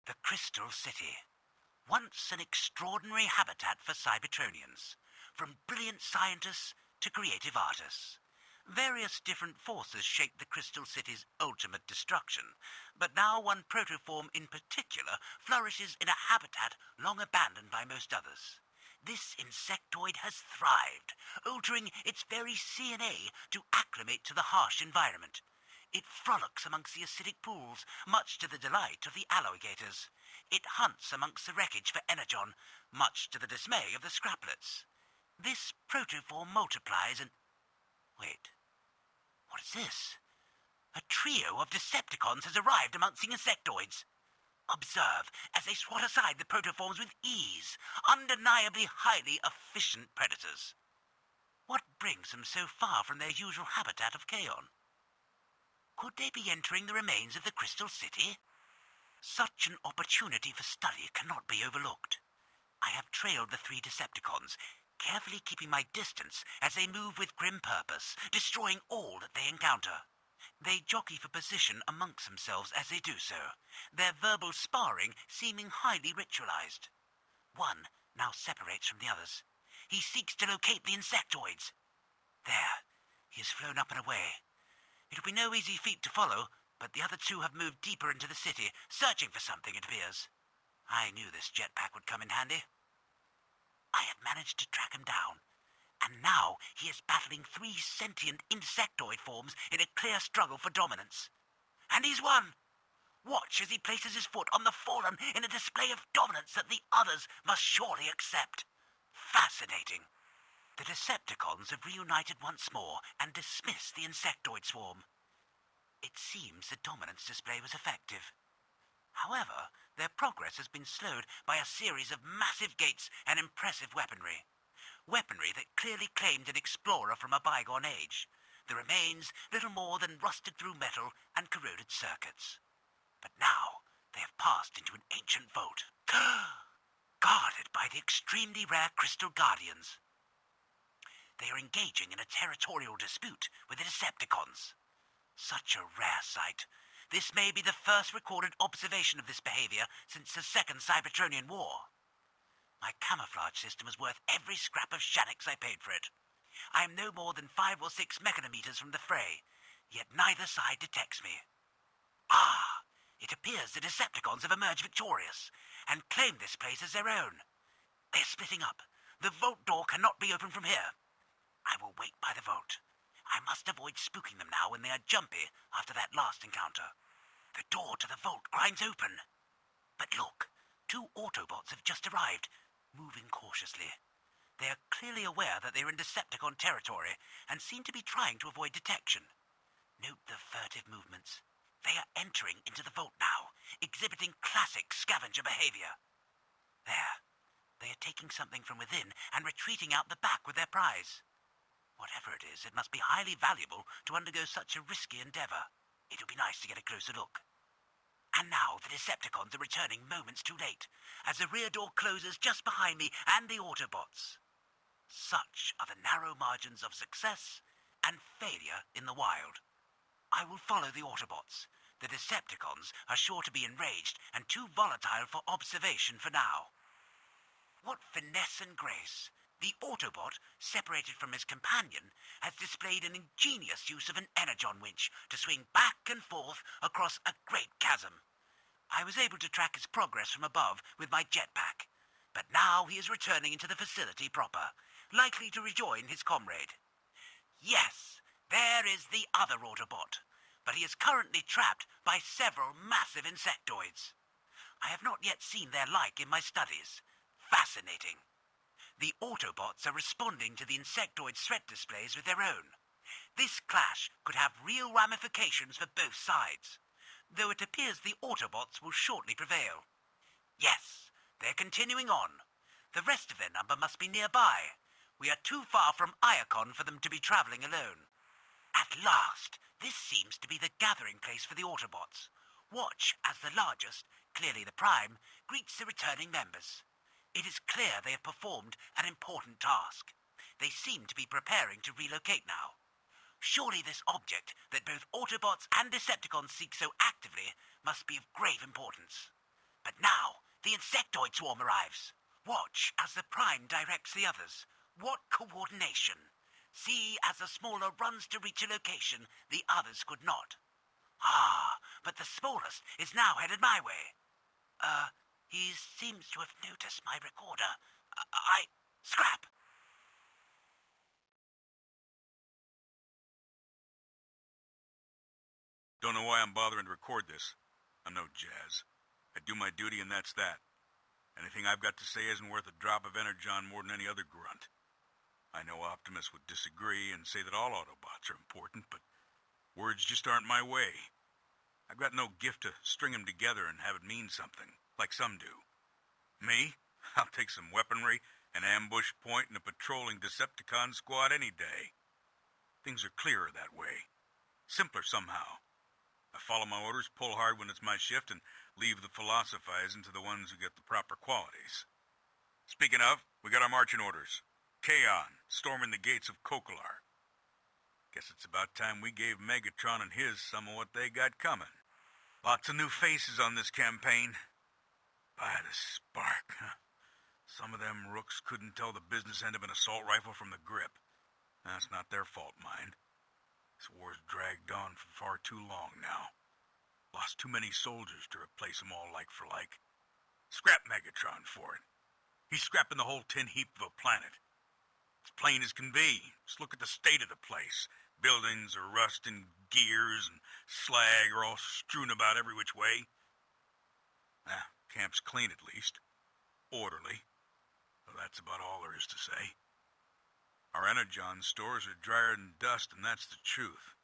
The Crystal City. Once an extraordinary habitat for Cybertronians, from brilliant scientists to creative artists. Various different forces shaped the Crystal City's ultimate destruction, but now one protoform in particular flourishes in a habitat long abandoned by most others. This insectoid has thrived, altering its very DNA to acclimate to the harsh environment. It frolics amongst the acidic pools, much to the delight of the alligators. It hunts amongst the wreckage for energon, much to the dismay of the scraplets. This protoform multiplies and... Wait, what is this? A trio of Decepticons has arrived amongst the insectoids. Observe as they swat aside the protoforms with ease, undeniably highly efficient predators. What brings them so far from their usual habitat of Kaon? Could they be entering the remains of the Crystal City? Such an opportunity for study cannot be overlooked. I have trailed the 3 Decepticons, carefully keeping my distance as they move with grim purpose, destroying all that they encounter. They jockey for position amongst themselves as they do so, their verbal sparring seeming highly ritualized. One now separates from the others. He seeks to locate the insectoids. There, he has flown up and away. It will be no easy feat to follow, but the other 2 have moved deeper into the city, searching for something, it appears. I knew this jetpack would come in handy. I have managed to track him down, and now he is battling 3 sentient insectoid forms in a clear struggle for dominance. And he's won! Watch as he places his foot on the fallen in a display of dominance that the others must surely accept. Fascinating. The Decepticons have reunited once more and dismissed the insectoid swarm. It seems the dominance display was effective. However, their progress has been slowed by a series of massive gates and impressive weaponry. Weaponry that clearly claimed an explorer from a bygone age. The remains little more than rusted-through metal and corroded circuits. But now they have passed into an ancient vault, guarded by the extremely rare Crystal Guardians. They are engaging in a territorial dispute with the Decepticons. Such a rare sight. This may be the first recorded observation of this behavior since the Second Cybertronian War. My camouflage system is worth every scrap of Shannix I paid for it. I am no more than 5 or 6 mechanometers from the fray, yet neither side detects me. Ah! It appears the Decepticons have emerged victorious, and claim this place as their own. They are splitting up. The vault door cannot be opened from here. I will wait by the vault. I must avoid spooking them now when they are jumpy after that last encounter. The door to the vault grinds open. But look, 2 Autobots have just arrived, moving cautiously. They are clearly aware that they are in Decepticon territory and seem to be trying to avoid detection. Note the furtive movements. They are entering into the vault now, exhibiting classic scavenger behavior. There. They are taking something from within and retreating out the back with their prize. Whatever it is, it must be highly valuable to undergo such a risky endeavor. It would be nice to get a closer look. And now the Decepticons are returning moments too late, as the rear door closes just behind me and the Autobots. Such are the narrow margins of success and failure in the wild. I will follow the Autobots. The Decepticons are sure to be enraged and too volatile for observation for now. What finesse and grace! The Autobot, separated from his companion, has displayed an ingenious use of an energon winch to swing back and forth across a great chasm. I was able to track his progress from above with my jetpack, but now he is returning into the facility proper, likely to rejoin his comrade. Yes, there is the other Autobot, but he is currently trapped by several massive insectoids. I have not yet seen their like in my studies. Fascinating. The Autobots are responding to the insectoid threat displays with their own. This clash could have real ramifications for both sides, though it appears the Autobots will shortly prevail. Yes, they're continuing on. The rest of their number must be nearby. We are too far from Iacon for them to be travelling alone. At last, this seems to be the gathering place for the Autobots. Watch as the largest, clearly the Prime, greets the returning members. It is clear they have performed an important task. They seem to be preparing to relocate now. Surely this object that both Autobots and Decepticons seek so actively must be of grave importance. But now, the insectoid swarm arrives. Watch as the Prime directs the others. What coordination! See as the smaller runs to reach a location the others could not. Ah, but the smallest is now headed my way. He seems to have noticed my recorder. Scrap! Don't know why I'm bothering to record this. I'm no jazz. I do my duty and that's that. Anything I've got to say isn't worth a drop of energon more than any other grunt. I know Optimus would disagree and say that all Autobots are important, but words just aren't my way. I've got no gift to string them together and have it mean something, like some do. Me? I'll take some weaponry, an ambush point, and a patrolling Decepticon squad any day. Things are clearer that way. Simpler somehow. I follow my orders, pull hard when it's my shift, and leave the philosophizing to the ones who get the proper qualities. Speaking of, we got our marching orders. Kaon, storming the gates of Kokolar. Guess it's about time we gave Megatron and his some of what they got coming. Lots of new faces on this campaign. By the spark, huh? Some of them rooks couldn't tell the business end of an assault rifle from the grip. That's not their fault, mind. This war's dragged on for far too long now. Lost too many soldiers to replace them all like for like. Scrap Megatron for it. He's scrapping the whole tin heap of a planet. It's plain as can be. Just look at the state of the place. Buildings are rusting, gears and slag are all strewn about every which way. Camp's clean at least. Orderly. Well, that's about all there is to say. Our energon stores are drier than dust, and that's the truth.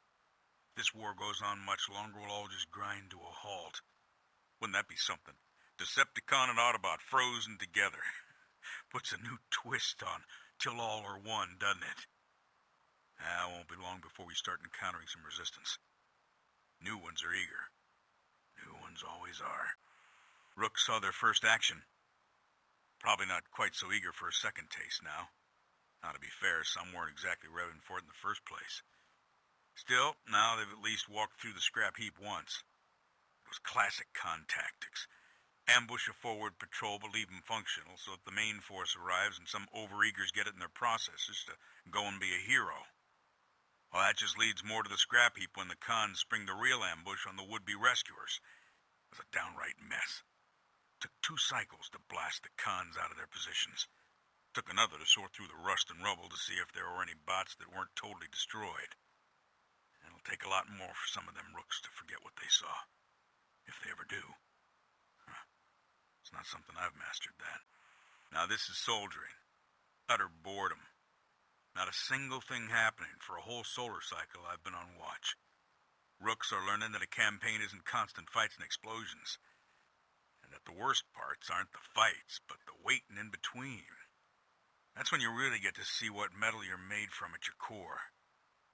If this war goes on much longer, we'll all just grind to a halt. Wouldn't that be something? Decepticon and Autobot frozen together. Puts a new twist on till all are one, doesn't it? It won't be long before we start encountering some resistance. New ones are eager. New ones always are. Rooks saw their first action. Probably not quite so eager for a second taste now. Now, to be fair, some weren't exactly revving for it in the first place. Still, now they've at least walked through the scrap heap once. It was classic con tactics. Ambush a forward patrol but leave them functional so that the main force arrives and some overeagers get it in their processes to go and be a hero. Well, that just leads more to the scrap heap when the cons spring the real ambush on the would-be rescuers. It was a downright mess. Took 2 cycles to blast the cons out of their positions. Took another to sort through the rust and rubble to see if there were any bots that weren't totally destroyed. And it'll take a lot more for some of them rooks to forget what they saw. If they ever do. It's not something I've mastered, that. Now this is soldiering. Utter boredom. Not a single thing happening for a whole solar cycle I've been on watch. Rooks are learning that a campaign isn't constant fights and explosions. And that the worst parts aren't the fights, but the waiting in between. That's when you really get to see what metal you're made from at your core.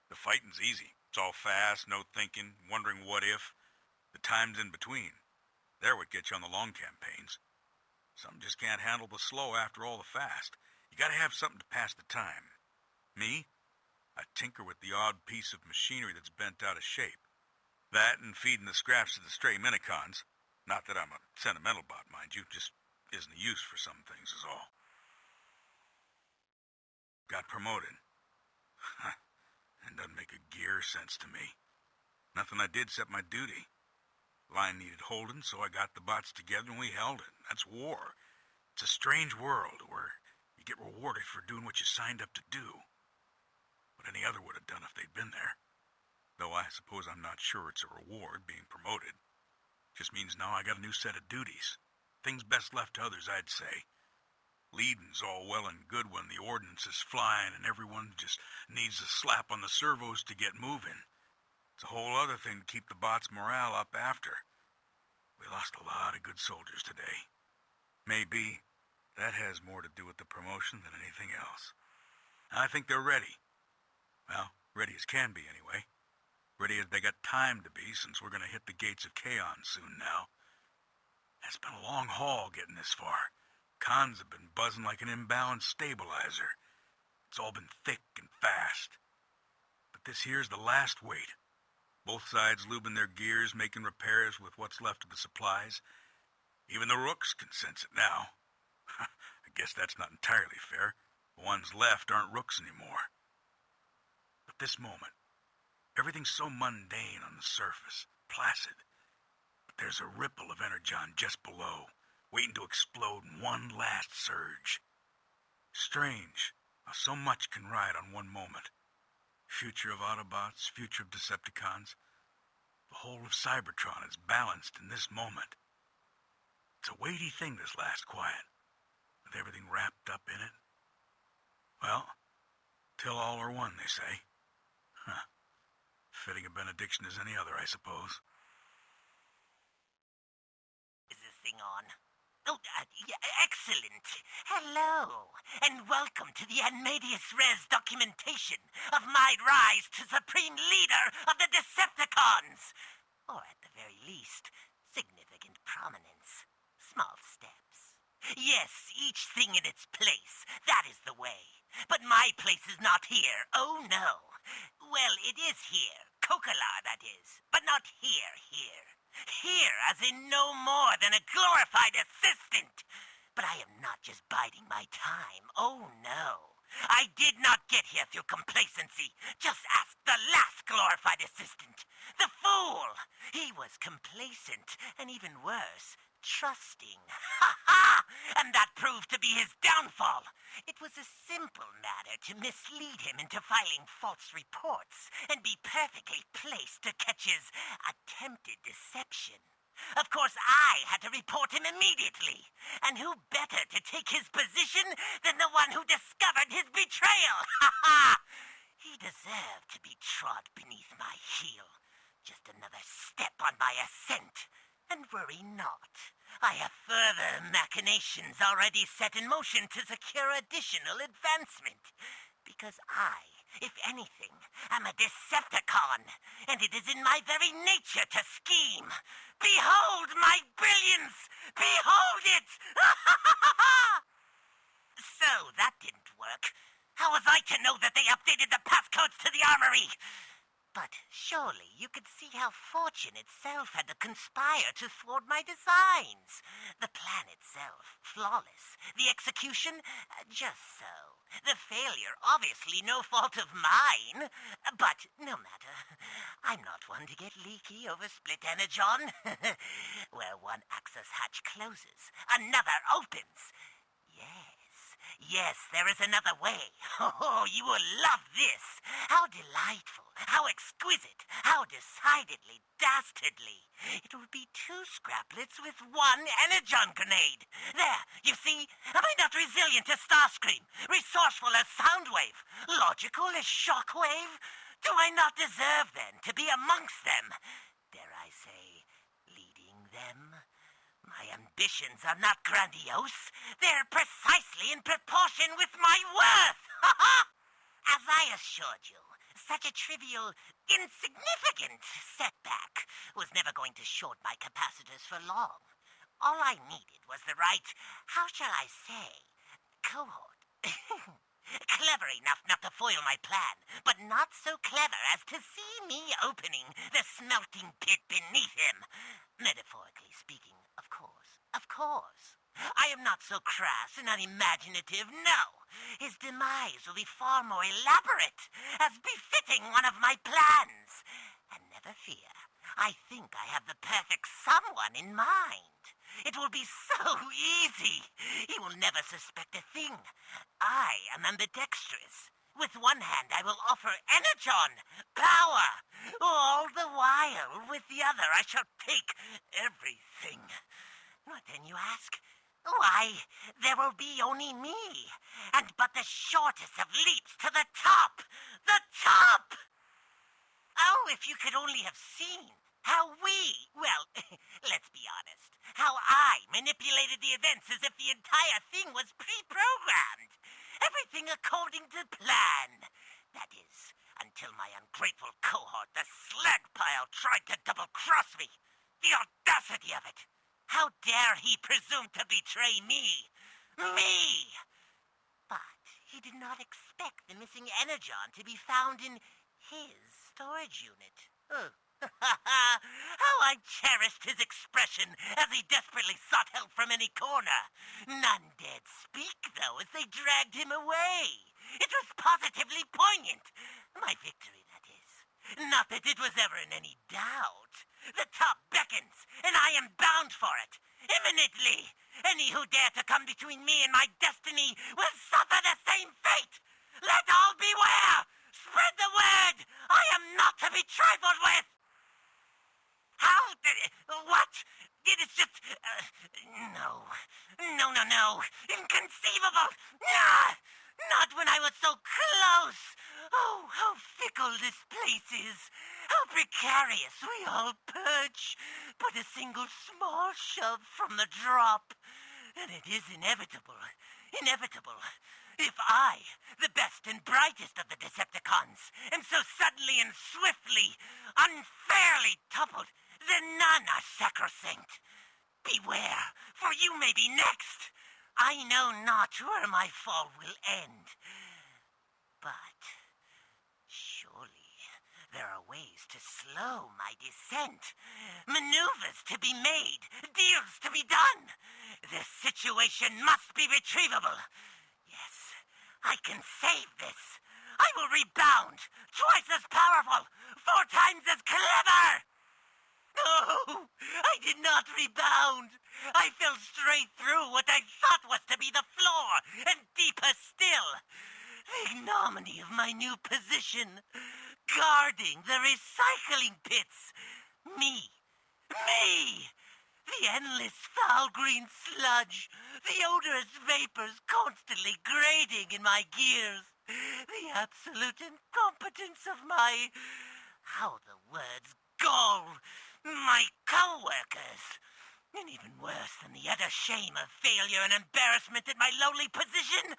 The fighting's easy. It's all fast, no thinking, wondering what if. The times in between. They're what gets you on the long campaigns. Some just can't handle the slow after all the fast. You gotta have something to pass the time. Me? I tinker with the odd piece of machinery that's bent out of shape. That and feeding the scraps to the stray minicons. Not that I'm a sentimental bot, mind you, just isn't a use for some things is all. Got promoted. And doesn't make a gear sense to me. Nothing I did except my duty. Line needed holding, so I got the bots together and we held it. That's war. It's a strange world where you get rewarded for doing what you signed up to do. What any other would have done if they'd been there. Though I suppose I'm not sure it's a reward being promoted. Just means now I got a new set of duties. Things best left to others, I'd say. Leading's all well and good when the ordnance is flying and everyone just needs a slap on the servos to get moving. It's a whole other thing to keep the bots' morale up after. We lost a lot of good soldiers today. Maybe that has more to do with the promotion than anything else. I think they're ready. Well, ready as can be anyway. Ready as they got time to be since we're going to hit the gates of Kaon soon now. It's been a long haul getting this far. Cons have been buzzing like an imbalanced stabilizer. It's all been thick and fast. But this here's the last wait. Both sides lubing their gears, making repairs with what's left of the supplies. Even the rooks can sense it now. I guess that's not entirely fair. The ones left aren't rooks anymore. But this moment, everything's so mundane on the surface, placid. But there's a ripple of energon just below, waiting to explode in one last surge. Strange how so much can ride on one moment. Future of Autobots, future of Decepticons. The whole of Cybertron is balanced in this moment. It's a weighty thing, this last quiet, with everything wrapped up in it. Well, till all are one, they say. Huh. Fitting a benediction as any other, I suppose. Is this thing on? Oh, yeah, excellent. Hello, and welcome to the Animadius Res documentation of my rise to Supreme Leader of the Decepticons. Or at the very least, significant prominence. Small steps. Yes, each thing in its place. That is the way. But my place is not here. Oh, no. Well, it is here. Kokolar, that is. But not here. Here, as in no more than a glorified assistant. But I am not just biding my time. Oh, no. I did not get here through complacency. Just ask the last glorified assistant. The fool. He was complacent, and even worse, trusting. Ha ha! And that proved to be his downfall. It was a simple matter to mislead him into filing false reports and be perfectly placed to catch his attempted deception. Of course, I had to report him immediately. And who better to take his position than the one who discovered his betrayal? Ha ha! He deserved to be trod beneath my heel. Just another step on my ascent. And worry not. I have further machinations already set in motion to secure additional advancement. Because I, if anything, am a Decepticon, and it is in my very nature to scheme. Behold my brilliance! Behold it! So, that didn't work. How was I to know that they updated the passcodes to the armory? But surely you could see how fortune itself had to conspire to thwart my designs. The plan itself, flawless. The execution, just so. The failure, obviously no fault of mine. But no matter. I'm not one to get leaky over split energon. Where one access hatch closes, another opens. Yes, there is another way. Oh, you will love this. How delightful, how exquisite, how decidedly dastardly. It will be two scraplets with one energon grenade. There, you see? Am I not resilient as Starscream? Resourceful as Soundwave? Logical as Shockwave? Do I not deserve, then, to be amongst them? Dare I say, leading them? My ambitions are not grandiose. They're precisely in proportion with my worth. As I assured you, such a trivial, insignificant setback was never going to short my capacitors for long. All I needed was the right, how shall I say, cohort. Clever enough not to foil my plan, but not so clever as to see me opening the smelting pit beneath him. Metaphorically speaking, of course. Of course. I am not so crass and unimaginative, no. His demise will be far more elaborate, as befitting one of my plans. And never fear, I think I have the perfect someone in mind. It will be so easy. He will never suspect a thing. I am ambidextrous. With one hand I will offer energon, power. All the while, with the other I shall take everything. What then, you ask? Why, there will be only me, and but the shortest of leaps to the top. The top! Oh, if you could only have seen how well, let's be honest, how I manipulated the events as if the entire thing was pre-programmed. Everything according to plan. That is, until my ungrateful cohort, the slag pile, tried to double-cross me. The audacity of it! How dare he presume to betray me? Me! But he did not expect the missing energon to be found in his storage unit. How I cherished his expression as he desperately sought help from any corner. None dared speak, though, as they dragged him away. It was positively poignant. My victory, that is. Not that it was ever in any doubt. The top beckons, and I am bound for it. Imminently. Any who dare to come between me and my destiny will suffer the same fate. Let all beware! Spread the word! I am not to be trifled with! How did it... What? It is just... No. No. Inconceivable! Nah! Not when I was so close! Oh, how fickle this place is! How precarious we all perch! But a single small shove from the drop, and it is inevitable. Inevitable. If I, the best and brightest of the Decepticons, am so suddenly and swiftly, unfairly toppled, then none are sacrosanct. Beware, for you may be next. I know not where my fall will end. But surely there are ways to slow my descent. Maneuvers to be made, deals to be done. This situation must be retrievable. Yes, I can save this. I will rebound, twice as powerful, 4 times as clever. No, I did not rebound. I fell straight through what I thought was to be the floor, and deeper still. The ignominy of my new position, guarding the recycling pits. Me. The endless foul green sludge, the odorous vapors constantly grating in my gears, the absolute incompetence of my... how the words gall... my co-workers. And even worse than the utter shame of failure and embarrassment at my lowly position,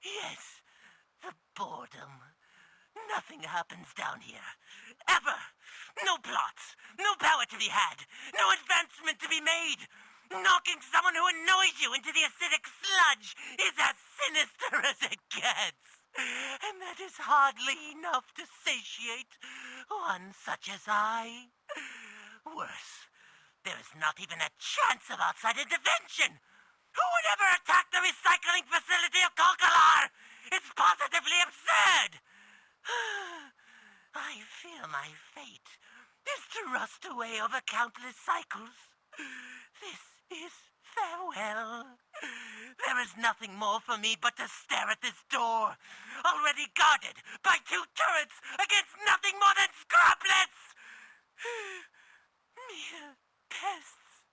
yes, the boredom. Nothing happens down here. Ever. No plots. No power to be had. No advancement to be made. Knocking someone who annoys you into the acidic sludge is as sinister as it gets. And that is hardly enough to satiate one such as I. Worse, there is not even a chance of outside intervention. Who would ever attack the recycling facility of Kalkalar? It's positively absurd. I fear my fate is to rust away over countless cycles. This is farewell. There is nothing more for me but to stare at this door, already guarded by 2 turrets against nothing more than scraplets. Mere pests.